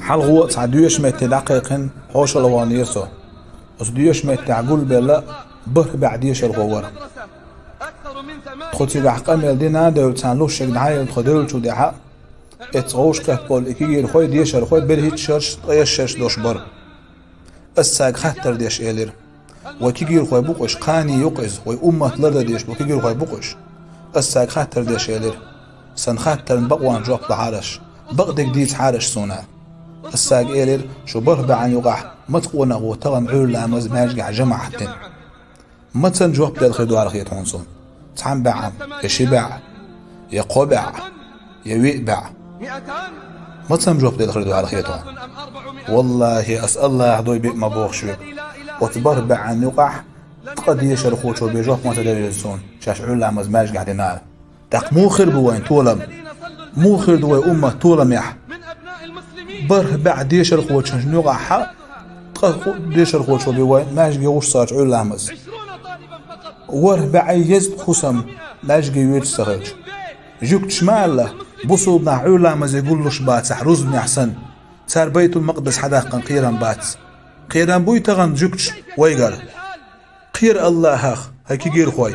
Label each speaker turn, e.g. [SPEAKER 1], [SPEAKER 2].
[SPEAKER 1] حلقو تعديش مت دقيقة حوش الوانيسو أصديش مت عقول بلا به بعديش الغورة خدتي دحق مل دينا دول تانلوش شق دعاية خدول شو دحق اتغوش كهبول إكيجي الخوي ديش الخوي برهيت شرش طيش شرش دوش بر الساق خطر ديش إلير وكيجي الخوي بقش قاني يقز وي أمة لرد ديش وكيجي الخوي بقش الساق خطر ديش إلير سن خطر بقوان جواب بحارش بقدك ديت حارش سونا الساق إلير شو بربع عن يقح متقونا وطغن عولا مزماج جماعتين متن جواب دالخدو على خيط هونسون تعم بعم يشبع يقبع يويبع متن جواب دالخدو على خيطون والله أسأل الله عدوي بيك مبوخ شو وتبربع عن يقح قد يشرخو شو بيجواب ما تدريسون شاش عولا مزماج قاعدين نار داق موخر بوين طولم موخر دوي أمة طولم يح بره بعد يشر خوش نوقع حق يشر خوش بيوين ماجي وش صار عول لامز وره بعيز خصم ماجي يتسرج جوك شمال بصوبنا عول لامز يقول له شبات سحروز بن احسن صار بيت المقدس حداقا قيران بات قيران بوي تغن جوكش ويقال قير الله هاك هيك يجير خوي